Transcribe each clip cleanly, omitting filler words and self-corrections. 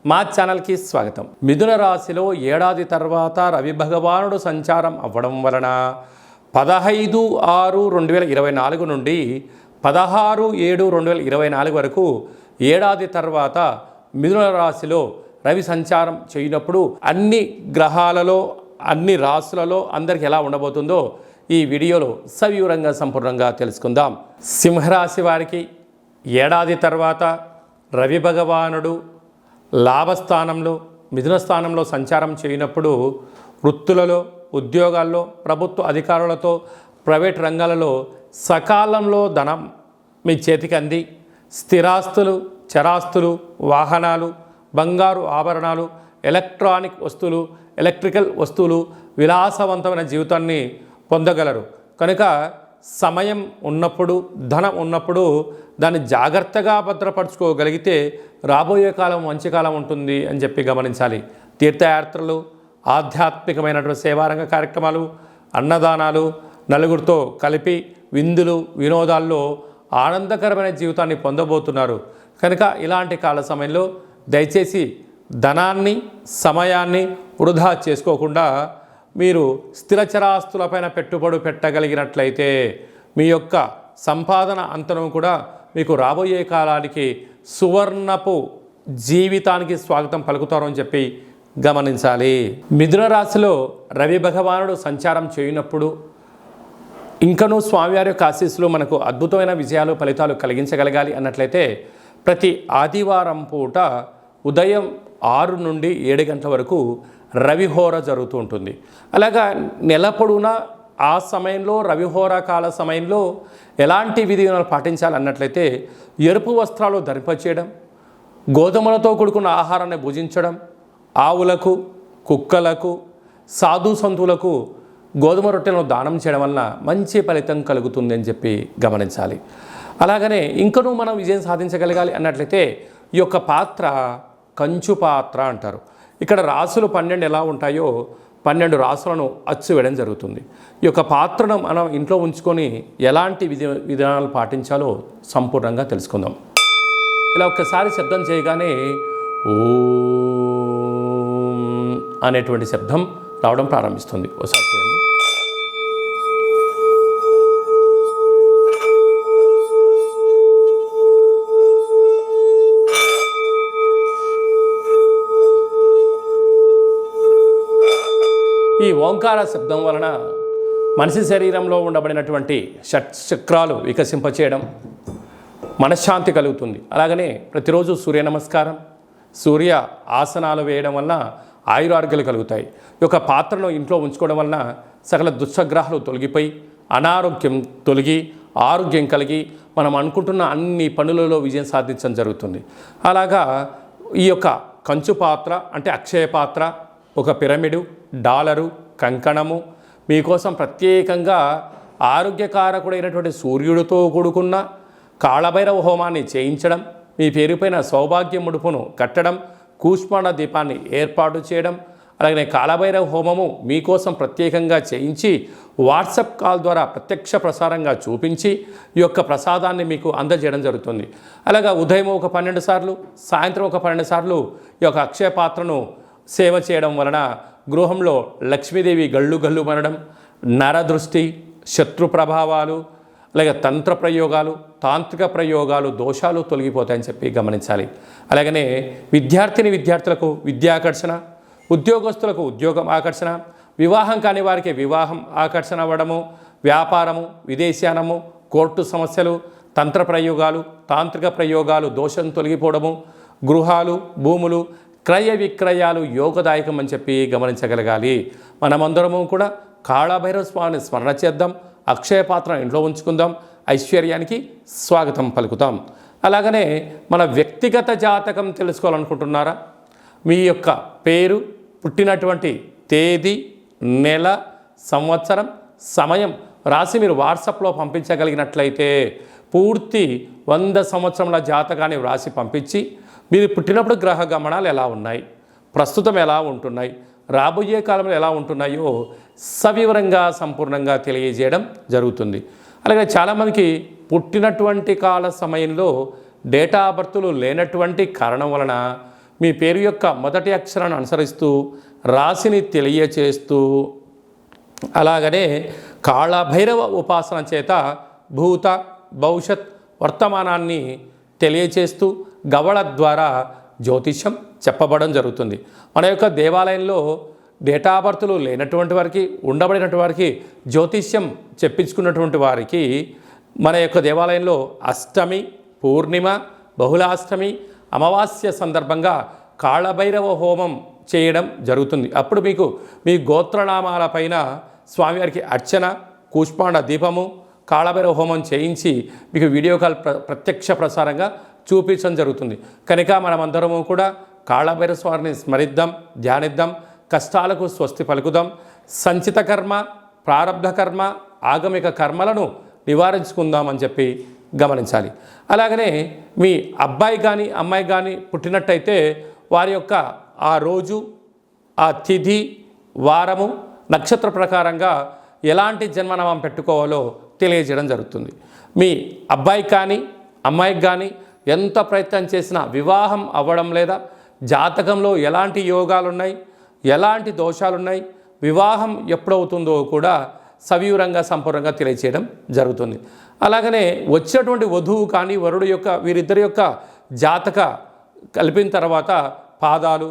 మా ఛానల్కి స్వాగతం. మిథున రాశిలో ఏడాది తర్వాత రవి భగవానుడు సంచారం అవ్వడం వలన 15/6/2024 నుండి 16/7/2024 వరకు ఏడాది తర్వాత మిథున రాశిలో రవి సంచారం చేయనప్పుడు అన్ని గ్రహాలలో అన్ని రాశులలో అందరికి ఎలా ఉండబోతుందో ఈ వీడియోలో సవివరంగా సంపూర్ణంగా తెలుసుకుందాం. సింహరాశి వారికి ఏడాది తర్వాత రవి భగవానుడు లాభస్థానంలో మిథున స్థానంలో సంచారం చేయనప్పుడు వృత్తులలో ఉద్యోగాల్లో ప్రభుత్వ అధికారులతో ప్రైవేట్ రంగాలలో సకాలంలో ధనం మీ చేతికి అంది స్థిరాస్తులు చరాస్తులు వాహనాలు బంగారు ఆభరణాలు ఎలక్ట్రానిక్ వస్తువులు ఎలక్ట్రికల్ వస్తువులు విలాసవంతమైన జీవితాన్ని పొందగలరు. కనుక సమయం ఉన్నప్పుడు ధనం ఉన్నప్పుడు దాన్ని జాగ్రత్తగా భద్రపరచుకోగలిగితే రాబోయే కాలం మంచి కాలం ఉంటుంది అని చెప్పి గమనించాలి. తీర్థయాత్రలు ఆధ్యాత్మికమైనటువంటి సేవారంగ కార్యక్రమాలు అన్నదానాలు నలుగురితో కలిపి విందులు వినోదాల్లో ఆనందకరమైన జీవితాన్ని పొందబోతున్నారు. కనుక ఇలాంటి కాల సమయంలో దయచేసి ధనాన్ని సమయాన్ని వృధా చేసుకోకుండా మీరు స్థిరచరాస్తులపైన పెట్టుబడి పెట్టగలిగినట్లయితే మీ యొక్క సంపాదన అంతరం కూడా మీకు రాబోయే కాలానికి సువర్ణపు జీవితానికి స్వాగతం పలుకుతారు అని చెప్పి గమనించాలి. మిథున రాశిలో రవి భగవానుడు సంచారం చేయనప్పుడు ఇంకనూ స్వామివారి యొక్క ఆశీస్సులు మనకు అద్భుతమైన విజయాలు ఫలితాలు కలిగించగలగాలి అన్నట్లయితే ప్రతి ఆదివారం పూట ఉదయం 6 నుండి 7 గంటల వరకు రవిహోర జరుగుతూ ఉంటుంది. అలాగా నెల పొడవునా ఆ సమయంలో రవిహోర కాల సమయంలో ఎలాంటి విధానాలు పాటించాలన్నట్లయితే ఎరుపు వస్త్రాలు ధరింపచేయడం, గోధుమలతో కూడుకున్న ఆహారాన్ని భుజించడం, ఆవులకు కుక్కలకు సాధు సంతులకు గోధుమ రొట్టెలను దానం చేయడం వలన మంచి ఫలితం కలుగుతుంది అని చెప్పి గమనించాలి. అలాగనే ఇంకనూ మనం విజయం సాధించగలగాలి అన్నట్లయితే ఈ యొక్క పాత్ర కంచు పాత్ర అంటారు. ఇక్కడ రాసులు 12 ఎలా ఉంటాయో 12 రాసులను అచ్చు వేయడం జరుగుతుంది. ఈ యొక్క పాత్రను మనం ఇంట్లో ఉంచుకొని ఎలాంటి విధానాలు పాటించాలో సంపూర్ణంగా తెలుసుకుందాం. ఇలా ఒక్కసారి శబ్దం చేయగానే ఓం అనేటువంటి శబ్దం రావడం ప్రారంభిస్తుంది. ఒకసారి చూడండి. ఈ ఓంకార శబ్దం వలన మనిషి శరీరంలో ఉండబడినటువంటి షట్చక్రాలు వికసింపచేయడం మనశ్శాంతి కలుగుతుంది. అలాగనే ప్రతిరోజు సూర్య నమస్కారం సూర్య ఆసనాలు వేయడం వలన ఆయురారోగ్యాలు కలుగుతాయి. ఈ యొక్క పాత్రను ఇంట్లో ఉంచుకోవడం వలన సకల దుస్సగ్రహాలు తొలగిపోయి అనారోగ్యం తొలగి ఆరోగ్యం కలిగి మనం అనుకుంటున్న అన్ని పనులలో విజయం సాధించడం జరుగుతుంది. అలాగా ఈ యొక్క కంచు పాత్ర అంటే అక్షయ పాత్ర, ఒక పిరమిడు, డాలరు, కంకణము మీకోసం ప్రత్యేకంగా ఆరోగ్యకారకుడైనటువంటి సూర్యుడితో కూడుకున్న కాళభైరవ హోమాన్ని చేయించడం, మీ పేరుపైన సౌభాగ్య ముడుపును కట్టడం, కూష్మాండ దీపాన్ని ఏర్పాటు చేయడం, అలాగే కాళభైరవ హోమము మీకోసం ప్రత్యేకంగా చేయించి వాట్సాప్ కాల్ ద్వారా ప్రత్యక్ష ప్రసారంగా చూపించి ఈ యొక్క ప్రసాదాన్ని మీకు అందజేయడం జరుగుతుంది. అలాగా ఉదయం ఒక 12 సార్లు సాయంత్రం ఒక 12 సార్లు ఈ యొక్క అక్షయ పాత్రను సేవ చేయడం వలన గృహంలో లక్ష్మీదేవి గళ్ళు గళ్ళు మనడం, నరదృష్టి, శత్రు ప్రభావాలు, అలాగే తంత్ర ప్రయోగాలు, తాంత్రిక ప్రయోగాలు, దోషాలు తొలగిపోతాయని చెప్పి గమనించాలి. అలాగనే విద్యార్థులకు విద్యాకర్షణ, ఉద్యోగస్తులకు ఉద్యోగం ఆకర్షణ, వివాహం కాని వారికి వివాహం ఆకర్షణ అవ్వడము, వ్యాపారము, విదేశానము, కోర్టు సమస్యలు, తంత్ర ప్రయోగాలు, తాంత్రిక ప్రయోగాలు దోషం తొలగిపోవడము, గృహాలు భూములు క్రయ విక్రయాలు యోగదాయకం అని చెప్పి గమనించగలగాలి. మనమందరము కూడా కాళభైరవ స్వామిని స్మరణ చేద్దాం, అక్షయ పాత్ర ఇంట్లో ఉంచుకుందాం, ఐశ్వర్యానికి స్వాగతం పలుకుతాం. అలాగనే మన వ్యక్తిగత జాతకం తెలుసుకోవాలనుకుంటున్నారా? మీ యొక్క పేరు, పుట్టినటువంటి తేదీ, నెల, సంవత్సరం, సమయం రాసి మీరు వాట్సాప్లో పంపించగలిగినట్లయితే పూర్తి 100 సంవత్సరముల జాతకాన్ని వ్రాసి పంపించి మీరు పుట్టినప్పుడు గ్రహ గమనాలు ఎలా ఉన్నాయి, ప్రస్తుతం ఎలా ఉంటున్నాయి, రాబోయే కాలంలో ఎలా ఉంటున్నాయో సవివరంగా సంపూర్ణంగా తెలియజేయడం జరుగుతుంది. అలాగే చాలామందికి పుట్టినటువంటి కాల సమయంలో డేటా బర్తులు లేనటువంటి కారణం వలన మీ పేరు యొక్క మొదటి అక్షరాన్ని అనుసరిస్తూ రాశిని తెలియచేస్తూ, అలాగనే కాళభైరవ ఉపాసన చేత భూత భవిష్యత్ వర్తమానాన్ని తెలియచేస్తూ గవళ ద్వారా జ్యోతిష్యం చెప్పబడడం జరుగుతుంది. మన యొక్క దేవాలయంలో డేటా బర్త్లు లేనటువంటి వారికి, ఉండబడినటువంటి వారికి, జ్యోతిష్యం చెప్పించుకున్నటువంటి వారికి మన యొక్క దేవాలయంలో అష్టమి, పూర్ణిమ, బహుళాష్టమి, అమావాస్య సందర్భంగా కాళభైరవ హోమం చేయడం జరుగుతుంది. అప్పుడు మీకు మీ గోత్రనామాల పైన స్వామివారికి అర్చన, కూష్మాండ దీపము, కాళభైరవ హోమం చేయించి మీకు వీడియో కాల్ ప్రత్యక్ష ప్రసారంగా చూపించడం జరుగుతుంది. కనుక మనమందరము కూడా కాళభైరవ స్వామిని స్మరిద్దాం, ధ్యానిద్దాం, కష్టాలకు స్వస్తి పలుకుదాం, సంచిత కర్మ, ప్రారబ్ధ కర్మ, ఆగమిక కర్మలను నివారించుకుందామని చెప్పి గమనించాలి. అలాగనే మీ అబ్బాయి కానీ అమ్మాయి కానీ పుట్టినట్టయితే వారి యొక్క ఆ రోజు, ఆ తిథి, వారము, నక్షత్ర ప్రకారంగా ఎలాంటి జన్మనామం పెట్టుకోవాలో తెలియజేయడం జరుగుతుంది. మీ అబ్బాయికి కానీ అమ్మాయికి కానీ ఎంత ప్రయత్నం చేసినా వివాహం అవ్వడం లేదా, జాతకంలో ఎలాంటి యోగాలు ఉన్నాయి, ఎలాంటి దోషాలు ఉన్నాయి, వివాహం ఎప్పుడవుతుందో కూడా సవివరంగా సంపూర్ణంగా తెలియచేయడం జరుగుతుంది. అలాగనే వచ్చినటువంటి వధువు కానీ వరుడు యొక్క వీరిద్దరి యొక్క జాతక కలిపిన తర్వాత పాదాలు,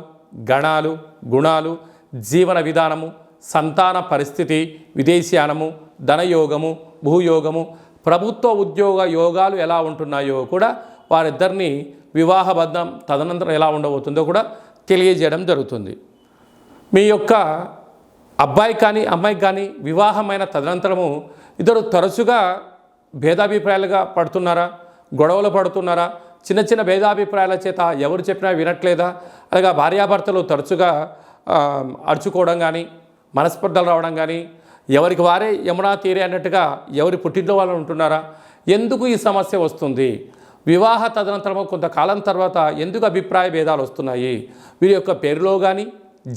గణాలు, గుణాలు, జీవన విధానము, సంతాన పరిస్థితి, విదేశీయానము, ధనయోగము, భూయోగము, ప్రభుత్వ ఉద్యోగ యోగాలు ఎలా ఉంటున్నాయో కూడా వారిద్దరిని వివాహబద్ధం తదనంతరం ఎలా ఉండబోతుందో కూడా తెలియజేయడం జరుగుతుంది. మీ యొక్క అబ్బాయి కానీ అమ్మాయికి కానీ వివాహమైన తదనంతరము ఇద్దరు తరచుగా భేదాభిప్రాయాలుగా పడుతున్నారా, గొడవలు పడుతున్నారా, చిన్న చిన్న భేదాభిప్రాయాల చేత ఎవరు చెప్పినా వినట్లేదా, అలాగా భార్యాభర్తలు తరచుగా అరుచుకోవడం కానీ, మనస్పర్ధలు రావడం కానీ, ఎవరికి వారే యమునా తీరే అన్నట్టుగా ఎవరి పుట్టింట్లో వాళ్ళు ఉంటున్నారా, ఎందుకు ఈ సమస్య వస్తుంది, వివాహ తదనంతరము కొంతకాలం తర్వాత ఎందుకు అభిప్రాయ భేదాలు వస్తున్నాయి, వీరి యొక్క పేరులో కానీ,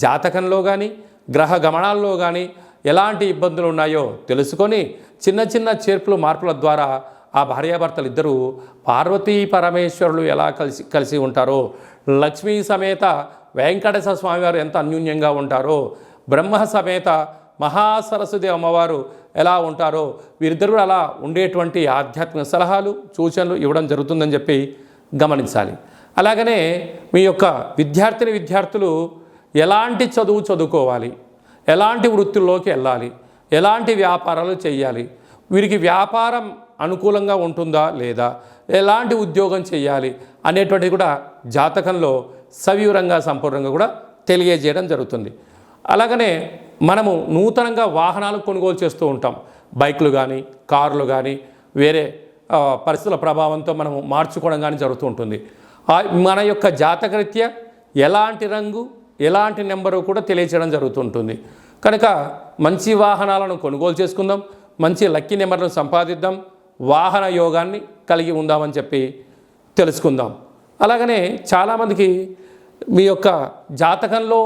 జాతకంలో కానీ, గ్రహ గమనాల్లో కానీ ఎలాంటి ఇబ్బందులు ఉన్నాయో తెలుసుకొని చిన్న చిన్న చేర్పులు మార్పుల ద్వారా ఆ భార్యాభర్తలు ఇద్దరూ పార్వతీ పరమేశ్వరులు ఎలా కలిసి ఉంటారో, లక్ష్మీ సమేత వెంకటేశ్వర స్వామివారు ఎంత అన్యోన్యంగా ఉంటారో, బ్రహ్మ సమేత మహాసరస్వతి అమ్మవారు ఎలా ఉంటారో, వీరిద్దరూ అలా ఉండేటువంటి ఆధ్యాత్మిక సలహాలు, సూచనలు ఇవ్వడం జరుగుతుందని చెప్పి గమనించాలి. అలాగనే మీ యొక్క విద్యార్థులు ఎలాంటి చదువు చదువుకోవాలి, ఎలాంటి వృత్తుల్లోకి వెళ్ళాలి, ఎలాంటి వ్యాపారాలు చేయాలి, వీరికి వ్యాపారం అనుకూలంగా ఉంటుందా లేదా, ఎలాంటి ఉద్యోగం చేయాలి అనేటువంటిది కూడా జాతకంలో సవివరంగా సంపూర్ణంగా కూడా తెలియజేయడం జరుగుతుంది. అలాగనే మనము నూతనంగా వాహనాలు కొనుగోలు చేస్తూ ఉంటాం. బైకులు కానీ, కార్లు కానీ, వేరే పరిస్థితుల ప్రభావంతో మనము మార్చుకోవడం కానీ జరుగుతూ ఉంటుంది. మన యొక్క జాతకరీత్యా ఎలాంటి రంగు, ఎలాంటి నెంబరు కూడా తెలియచేయడం జరుగుతుంటుంది. కనుక మంచి వాహనాలను కొనుగోలు చేసుకుందాం, మంచి లక్కీ నెంబర్లను సంపాదిద్దాం, వాహన యోగాన్ని కలిగి ఉందామని చెప్పి తెలుసుకుందాం. అలాగనే చాలామందికి మీ యొక్క జాతకంలో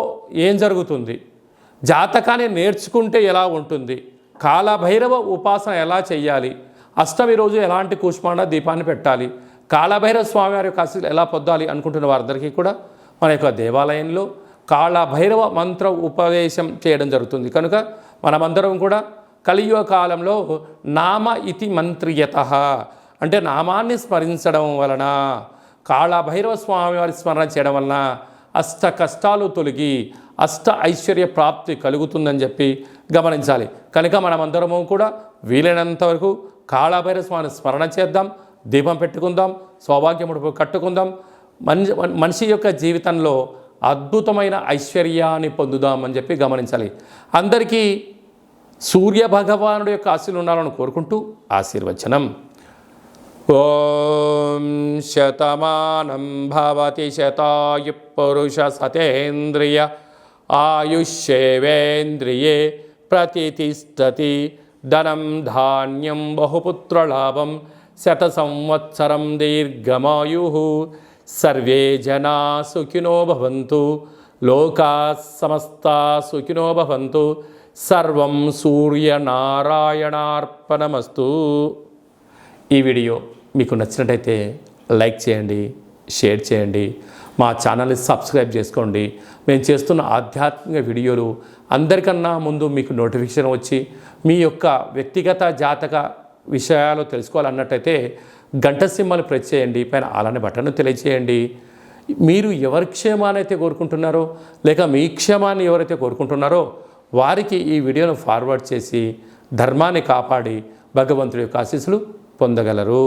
ఏం జరుగుతుంది, జాతకాన్ని నేర్చుకుంటే ఎలా ఉంటుంది, కాళభైరవ ఉపాసన ఎలా చేయాలి, అష్టమి రోజు ఎలాంటి కూష్మాండ దీపాన్ని పెట్టాలి, కాళభైరవ స్వామివారి యొక్క ఆశీస్సులు ఎలా పొందాలి అనుకుంటున్న వారందరికీ కూడా మన యొక్క దేవాలయంలో కాళభైరవ మంత్ర ఉపదేశం చేయడం జరుగుతుంది. కనుక మనమందరం కూడా కలియుగ కాలంలో నామ ఇతి మంత్రియత అంటే నామాన్ని స్మరించడం వలన, కాళభైరవ స్వామివారి స్మరణ చేయడం వలన అష్ట కష్టాలు తొలగి అష్ట ఐశ్వర్య ప్రాప్తి కలుగుతుందని చెప్పి గమనించాలి. కనుక మనమందరము కూడా వీలైనంత వరకు కాళభైరవ స్వామిని స్మరణ చేద్దాం, దీపం పెట్టుకుందాం, సౌభాగ్యముడు కట్టుకుందాం, మనిషి యొక్క జీవితంలో అద్భుతమైన ఐశ్వర్యాన్ని పొందుదామని చెప్పి గమనించాలి. అందరికీ సూర్య భగవానుడు యొక్క ఆశీస్సులు ఉండాలని కోరుకుంటూ ఆశీర్వచనం. ఓం శతమానం భవతి శతాయు పురుష సతేంద్రియ ఆయుష్యేవేంద్రియే ప్రతిష్టతి ధనం ధాన్యం బహుపుత్రలాభం శత సంవత్సరం దీర్ఘమాయు సర్వే జనా సుఖినో భవంతు లోకా సమస్తా సుఖినో భవంతు సర్వం సూర్యనారాయణార్పణమస్తు. ఈ వీడియో మీకు నచ్చినట్టయితే లైక్ చేయండి, షేర్ చేయండి, మా ఛానల్ని సబ్స్క్రైబ్ చేసుకోండి. మేము చేస్తున్న ఆధ్యాత్మిక వీడియోలు అందరికన్నా ముందు మీకు నోటిఫికేషన్ వచ్చి మీ యొక్క వ్యక్తిగత జాతక విషయాలు తెలుసుకోవాలన్నట్టయితే గంట సింబల్ ప్రెస్ చేయండి, పైన అలానే బటన్ను తెలియచేయండి. మీరు ఎవరి క్షేమాన్ని అయితే కోరుకుంటున్నారో లేక మీ క్షేమాన్ని ఎవరైతే కోరుకుంటున్నారో వారికి ఈ వీడియోను ఫార్వర్డ్ చేసి ధర్మాన్ని కాపాడి భగవంతుడి యొక్క ఆశీస్సులు పొందగలరు.